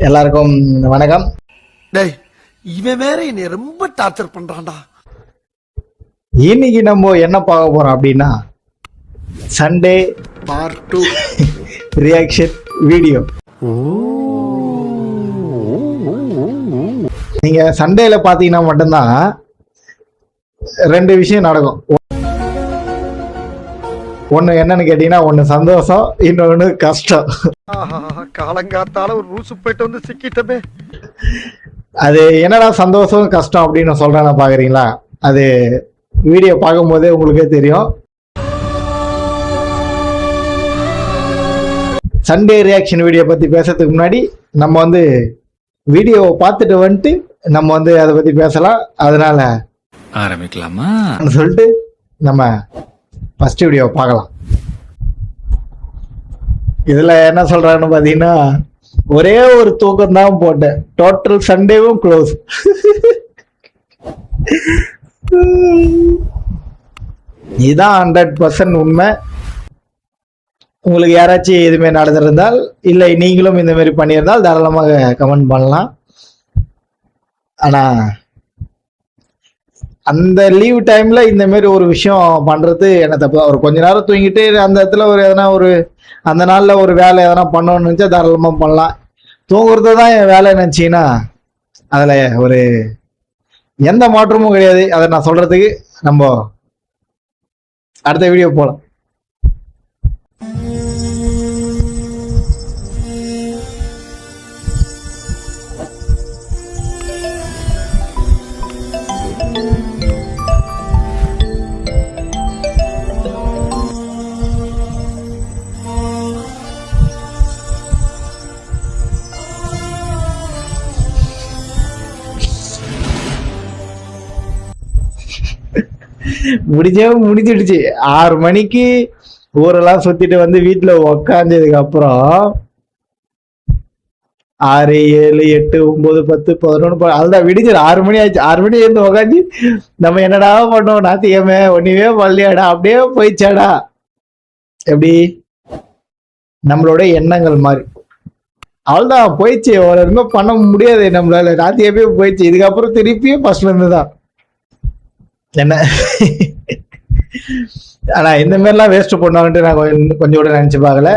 எல்லாருக்கும் வணக்கம். டேய், இவன் வேற என்னை ரொம்ப டார்ச்சர் பண்றான்டா. இன்னைக்கு நம்ம என்ன பார்க்க போறோம் அப்படின்னா சண்டே பார்ட் 2 ரியாக்ஷன் வீடியோ. நீங்க சண்டேல பாத்தீங்கன்னா மட்டும்தான் ரெண்டு விஷயம் நடக்கும். ஒண்ணு என்னன்னு கேட்டீங்கன்னா, ஒண்ணு சந்தோஷம், இன்னொன்னு கஷ்டம். காலங்காத்தால ஒரு ரூசு போயிட்டு வந்து சிக்கிட்டமே. அது என்னடா சந்தோஷம் கஷ்டம் அப்படின்னு சொல்றேன்னு பாக்குறீங்களா? அது வீடியோ பார்க்கும் போதே உங்களுக்கே தெரியும். சண்டே ரியாக்ஷன் வீடியோ பத்தி பேசுறதுக்கு முன்னாடி நம்ம வீடியோவை பார்த்துட்டு வந்துட்டு நம்ம அதை பத்தி பேசலாம். அதனால ஆரம்பிக்கலாமா சொல்லிட்டு நம்ம ஃபர்ஸ்ட் வீடியோ பார்க்கலாம். இதுல என்ன சொல்றான்னு பாத்தீங்கன்னா, ஒரே ஒரு தூக்கம் தான் போட்டேன், டோட்டல் சண்டேவும் க்ளோஸ். இதுதான் 100% உண்மை. உங்களுக்கு யாராச்சும் எதுவுமே நடந்திருந்தால், இல்லை நீங்களும் இந்த மாதிரி பண்ணியிருந்தால் தாராளமாக கமெண்ட் பண்ணலாம். ஆனா அந்த லீவ் டைம்ல இந்த மாதிரி ஒரு விஷயம் பண்றது என்ன தப்பு? ஒரு கொஞ்ச நேரம் தூங்கிட்டு அந்த இடத்துல அந்த நாள்ல ஒரு வேலை எதனா பண்ணணும்னு நினைச்சா தாராளமா பண்ணலாம். தூங்குறது தான் என் வேலை நினைச்சீங்கன்னா அதுல ஒரு எந்த மாற்றமும் கிடையாது. அதை நான் சொல்றதுக்கு நம்ம அடுத்த வீடியோ போலாம். முடிஞ்சிடுச்சு. 6 மணிக்கு ஊரெல்லாம் சுத்திட்டு வீட்டுல உக்காந்ததுக்கு அப்புறம் 6, 7, 8, 9, 10, 11 அதுதான் விடிஞ்சிரு. 6 மணி ஆயிடுச்சு. 6 மணி இருந்து உக்காந்து நம்ம என்னடா பண்ணோம், நாத்தியமே ஒன்னுமே பண்ணலையாடா, அப்படியே போயிச்சாடா. எப்படி நம்மளோட எண்ணங்கள் மாதிரி அவள்தான் போயிடுச்சு. ஒரு எதுவுமே பண்ண முடியாது நம்மளால. நாத்தியமே போயிடுச்சு. இதுக்கப்புறம் திருப்பியும் ஃபர்ஸ்ட்ல இருந்துதான் என்ன. ஆனா இந்த மாதிரிலாம் வேஸ்ட் பண்ணுவாங்கன்ட்டு நான் கொஞ்சம் கூட நினைச்சு பார்க்கல.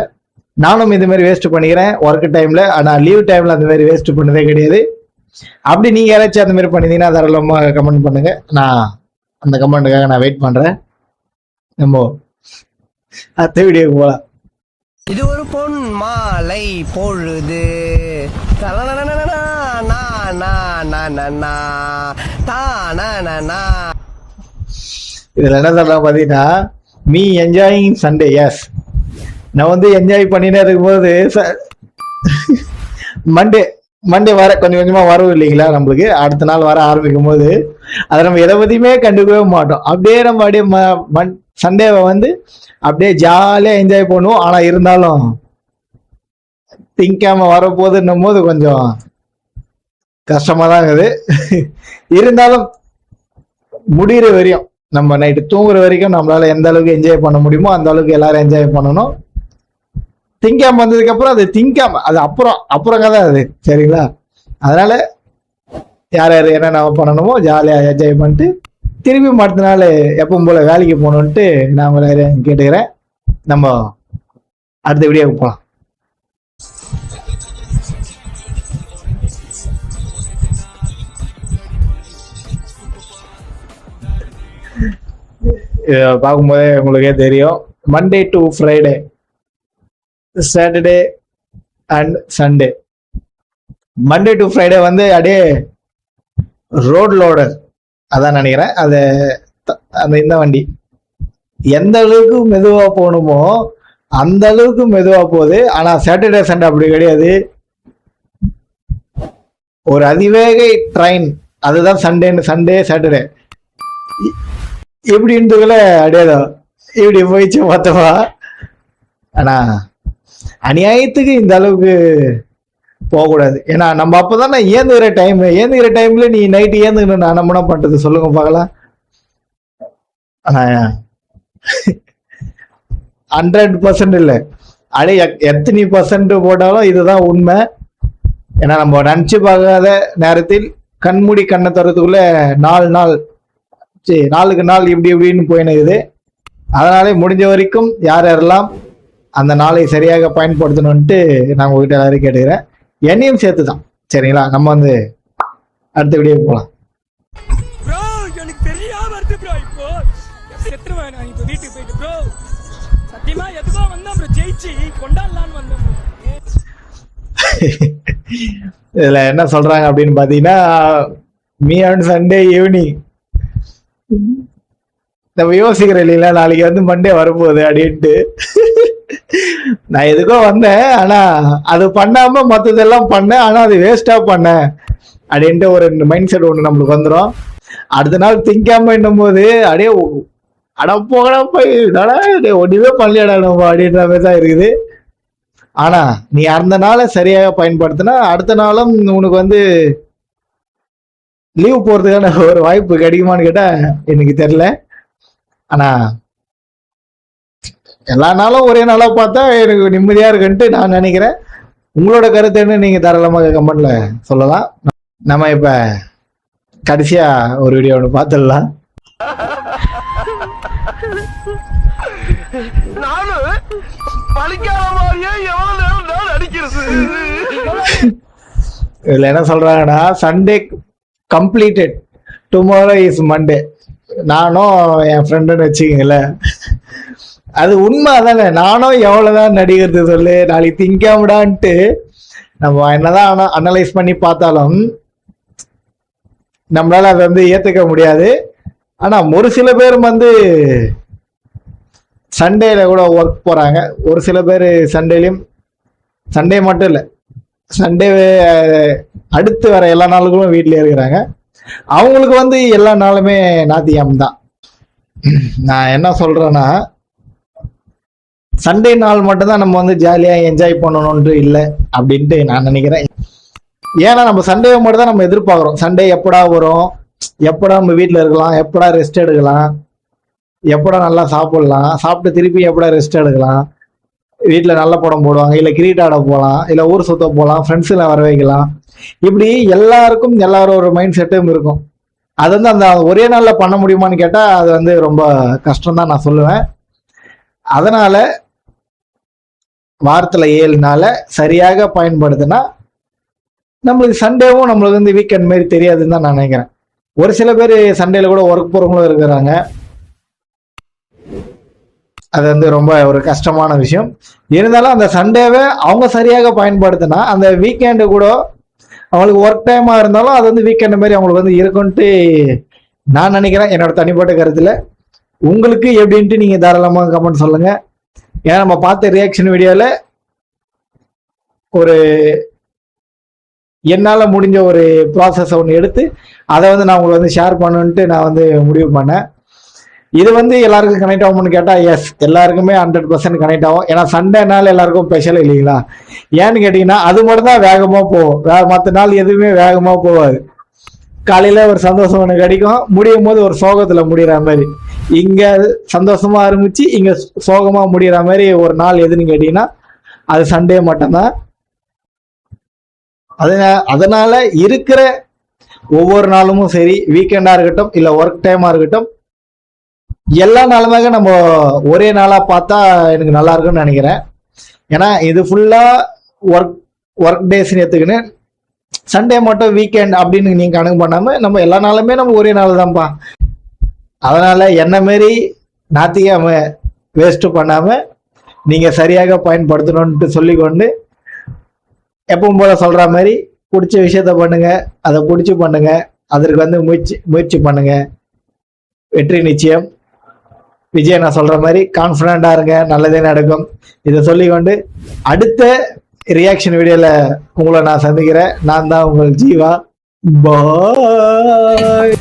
நானும் இந்த மாதிரி வேஸ்ட் பண்ணிக்கிறேன் ஒர்க் டைம்ல. ஆனா லீவ் டைம்ல அந்த மாதிரி வேஸ்ட் பண்ணதே கிடையாது. அப்படி நீங்க யாராச்சும் அந்த மாதிரி பண்ணிருந்தீங்கன்னா தாராளமா கமெண்ட் பண்ணுங்க. நான் அந்த கமெண்ட்டுக்காக நான் வெயிட் பண்றேன். நம்ம அடுத்த வீடியோக்கு போலாம். இது ஒரு பொன் மாலை பொழுது, இதுல என்ன சொல்றேன் பாத்தீங்கன்னா, மீ என்ஜாயிங் சண்டே. எஸ், நான் என்ஜாய் பண்ணினே இருக்கும்போது மண்டே வர கொஞ்சம் கொஞ்சமா வரும் இல்லைங்களா நம்மளுக்கு. அடுத்த நாள் வர ஆரம்பிக்கும் போது அதை நம்ம எதை பத்தியுமே கண்டுக்கவே மாட்டோம். அப்படியே நம்ம அப்படியே சண்டேவை அப்படியே ஜாலியா என்ஜாய் பண்ணுவோம். ஆனா இருந்தாலும் திங்காம வரப்போகுதுன்னும் போது கொஞ்சம் கஷ்டமா தான் இருக்குது. இருந்தாலும் முடிகிற வரையும், நம்ம நைட்டு தூங்குற வரைக்கும் நம்மளால எந்த அளவுக்கு என்ஜாய் பண்ண முடியுமோ அந்த அளவுக்கு எல்லாரும் என்ஜாய் பண்ணணும். திங்காம வந்ததுக்கு அப்புறம் அது திங்காம அது அப்புறம் கதை அது, சரிங்களா? அதனால யார் யார் என்னென்ன பண்ணணுமோ ஜாலியா என்ஜாய் பண்ணிட்டு திருப்பி அடுத்த நாள் எப்பவும் போல வேலைக்கு போகணுன்ட்டு நான் உங்களை கேட்டுக்கிறேன். நம்ம அடுத்த வீடியோவுக்கு போகலாம். பார்க்கும்போதே உங்களுக்கே தெரியும், Monday to Friday, Saturday and Sunday. Monday to Friday அப்படியே ரோட் லோடர் அதான் நினைக்கிறேன். இந்த வண்டி எந்த அளவுக்கு மெதுவா போகணுமோ அந்த அளவுக்கு மெதுவா போகுது. ஆனா சாட்டர்டே சண்டே அப்படி கிடையாது. ஒரு அதிவேக ட்ரெயின், அதுதான் சண்டே சாட்டர்டே எப்படின்றதுல அடையாதோ இப்படி போயிடுச்சு மொத்தமா. ஆனா அநியாயத்துக்கு இந்த அளவுக்கு போகக்கூடாது. ஏன்னா நம்ம அப்பதானே ஏந்துகிற டைம்ல நீ நைட்டு ஏந்துக்கணும். நான் நம்ம என்ன பண்றது சொல்லுங்க பார்க்கலாம். ஆனா 100% இல்லை, அடே எத்தனை % போட்டாலும் இதுதான் உண்மை. ஏன்னா நம்ம நினச்சி பார்க்காத நேரத்தில் கண்மூடி கண்ணை தரத்துக்குள்ள 4 நாள் நாளுக்கு நாள் இப்படி இப்படின்னு போயினுக்குது. அதனாலே முடிஞ்ச வரைக்கும் யார் யாரெல்லாம் அந்த நாளை சரியாக பயன்படுத்தணும்ட்டு நான் உங்ககிட்ட எல்லாரும் கேட்டுக்கிறேன், என்னையும் சேர்த்து தான். சரிங்களா, நம்ம வந்து அடுத்த வீடியோ போகலாம். ப்ரோ எனக்கு தெரியாம வருது ப்ரோ. இப்போ செத்துருவேன் நான் இப்போ வீட்டுக்கு போயிட்டு ப்ரோ. சத்தியமா எதுவோ வந்தேன் ப்ரோ, ஜெயிச்சு கொண்டாடலான்னு வந்தேன் ப்ரோ. இதுல என்ன சொல்றாங்க அப்படின்னு பாத்தீங்கன்னா, மீ ஆன் சண்டே ஈவினிங் நம்ம யோசிக்கிறோம் இல்லைங்களா, நாளைக்கு வந்து மண்டே வரப்போகுது அப்படின்ட்டு. நான் எதுக்கோ வந்தேன், ஆனா அது பண்ணாம மற்றதெல்லாம் பண்ணேன், ஆனா அது வேஸ்டா பண்ணேன் அப்படின்ட்டு ஒரு மைண்ட் செட் ஒன்று நம்மளுக்கு வந்துடும். அடுத்த நாள் திங்காம என்னும் போது அப்படியே அடப்போகடா போய் ஒன்றுமே பண்ணலையடா நம்ம அப்படின்ற மாதிரி தான் இருக்குது. ஆனா நீ அந்த நாளை சரியாக பயன்படுத்தினா அடுத்த நாளும் உனக்கு வந்து லீவ் போறதுக்கான ஒரு வாய்ப்பு கிடைக்குமான்னு கேட்டா எனக்கு தெரியல. ஆனா எல்லா நாளும் ஒரே நாளா பார்த்தா எனக்கு நிம்மதியா இருக்குன்ட்டு நான் நினைக்கிறேன். உங்களோட கருத்து என்ன நீங்க தாராளமாக கமெண்ட்ல சொல்லலாம். நம்ம இப்ப கடைசியா ஒரு வீடியோ ஒன்று பார்த்துடலாம். இதுல என்ன சொல்றாங்கன்னா, Sunday completed, tomorrow is Monday. நானும் என் ஃப்ரெண்டுன்னு வச்சுக்கீங்களேன், அது உண்மை தானே. நானும் எவ்வளவுதான் நடிக்கிறது சொல்லு, நாளைக்கு திங்காமடான்ட்டு நம்ம என்னதான் அனலைஸ் பண்ணி பார்த்தாலும் நம்மளால அதை வந்து ஏத்துக்க முடியாது. ஆனா ஒரு சில பேர் வந்து சண்டேல கூட ஒர்க் போறாங்க, ஒரு சில பேர் சண்டேலையும், சண்டே மட்டும் இல்லை, சண்டே அடுத்து வர எல்லா நாளுக்கும் வீட்டிலே இருக்கிறாங்க. அவங்களுக்கு வந்து எல்லா நாளுமே ஞாயிற்றுக்கிழமை தான். நான் என்ன சொல்றேன்னா, சண்டே நாள் மட்டும்தான் நம்ம வந்து ஜாலியா என்ஜாய் பண்ணணும்னு இல்லை அப்படின்ட்டு நான் நினைக்கிறேன். ஏன்னா நம்ம சண்டே மட்டும் தான் நம்ம எதிர்பார்க்குறோம். சண்டே எப்படா வரும், எப்படா நம்ம வீட்டில் இருக்கலாம், எப்படா ரெஸ்ட் எடுக்கலாம், எப்படா நல்லா சாப்பிடலாம், சாப்பிட்டு திருப்பி எப்படா ரெஸ்ட் எடுக்கலாம், வீட்டில் நல்ல படம் போடுவாங்க, இல்லை கிரிக்கெட் ஆட போகலாம், இல்லை ஊர் சுத்த போகலாம், ஃப்ரெண்ட்ஸில் வர வைக்கலாம். இப்படி எல்லாருக்கும் எல்லாரும் ஒரு மைண்ட் செட்டும் இருக்கும். அது வந்து அந்த ஒரே நாளில் பண்ண முடியுமான்னு கேட்டால் அது வந்து ரொம்ப கஷ்டம் தான் நான் சொல்லுவேன். அதனால வாரத்தில் 7 நாளை சரியாக பயன்படுத்தினா நம்மளுக்கு சண்டேவும் நம்மளுக்கு வந்து வீக்கெண்ட் மாதிரி தெரியாதுன்னு தான் நான் நினைக்கிறேன். ஒரு சில பேர் சண்டேல கூட ஒர்க் போறவங்களும் இருக்கிறாங்க. அது வந்து ரொம்ப ஒரு கஷ்டமான விஷயம். இருந்தாலும் அந்த சண்டேவை அவங்க சரியாக பயன்படுத்தினா அந்த வீக்கெண்டு கூட அவங்களுக்கு ஒர்க் டைமா இருந்தாலும் அது வந்து வீக்கெண்ட் மாதிரி அவங்களுக்கு வந்து இருக்குன்ட்டு நான் நினைக்கிறேன், என்னோட தனிப்பட்ட கருத்துல. உங்களுக்கு எப்படின்ட்டு நீங்க தாராளமாக கமெண்ட் சொல்லுங்க. ஏன்னா நம்ம பார்த்த ரியாக்ஷன் வீடியோல ஒரு என்னால் முடிஞ்ச ஒரு ப்ராசஸ் ஒன்று எடுத்து அதை வந்து நான் உங்களுக்கு வந்து ஷேர் பண்ணுன்ட்டு நான் வந்து முடிவு பண்ணேன். இது வந்து எல்லாருக்கும் கனெக்ட் ஆகும்னு கேட்டால் எஸ், எல்லாருக்குமே 100% கனெக்ட் ஆகும். ஏன்னா சண்டேனால எல்லாருக்கும் ஸ்பெஷல் இல்லைங்களா. ஏன்னு கேட்டிங்கன்னா அது மட்டும் தான் வேகமாக போகும், மற்ற நாள் எதுவுமே வேகமாக போகாது. காலையில் ஒரு சந்தோஷம் ஒன்று கிடைக்கும், முடியும் போது ஒரு சோகத்தில் முடிகிற மாதிரி. இங்கே சந்தோஷமாக ஆரம்பித்து இங்கே சோகமாக முடிகிற மாதிரி ஒரு நாள் எதுன்னு கேட்டிங்கன்னா அது சண்டே மட்டும்தான். அதனால இருக்கிற ஒவ்வொரு நாளும் சரி, வீக்கெண்டா இருக்கட்டும் இல்லை ஒர்க் டைமா இருக்கட்டும், எல்லா நாளுமாக நம்ம ஒரே நாளா பார்த்தா எனக்கு நல்லா இருக்கும்னு நினைக்கிறேன். ஏன்னா இது ஃபுல்லா ஒர்க் டேஸ்ன்னு எடுத்துக்கின்னு சண்டே மட்டும் வீக்கெண்ட் அப்படின்னு நீங்க கணக்கு பண்ணாம நம்ம எல்லா நாளுமே நம்ம ஒரே நாள் தான்ப்பா. அதனால என்ன மாரி ஞாயிற்றுக்கிழமை வேஸ்ட் பண்ணாம நீங்க சரியாக பயன்படுத்தணும்ட்டு சொல்லிக்கொண்டு எப்பவும் போல சொல்ற மாதிரி பிடிச்ச விஷயத்த பண்ணுங்க, அதை பிடிச்சி பண்ணுங்க, அதற்கு வந்து முயற்சி பண்ணுங்க, வெற்றி நிச்சயம். விஜய் நான் சொல்ற மாதிரி கான்ஃபிடண்டா இருங்க, நல்லதே நடக்கும். இதை சொல்லிக்கொண்டு அடுத்த ரியாக்ஷன் வீடியோல உங்களை நான் சந்திக்கிறேன். நான் தான் உங்கள் ஜீவா. பாய்.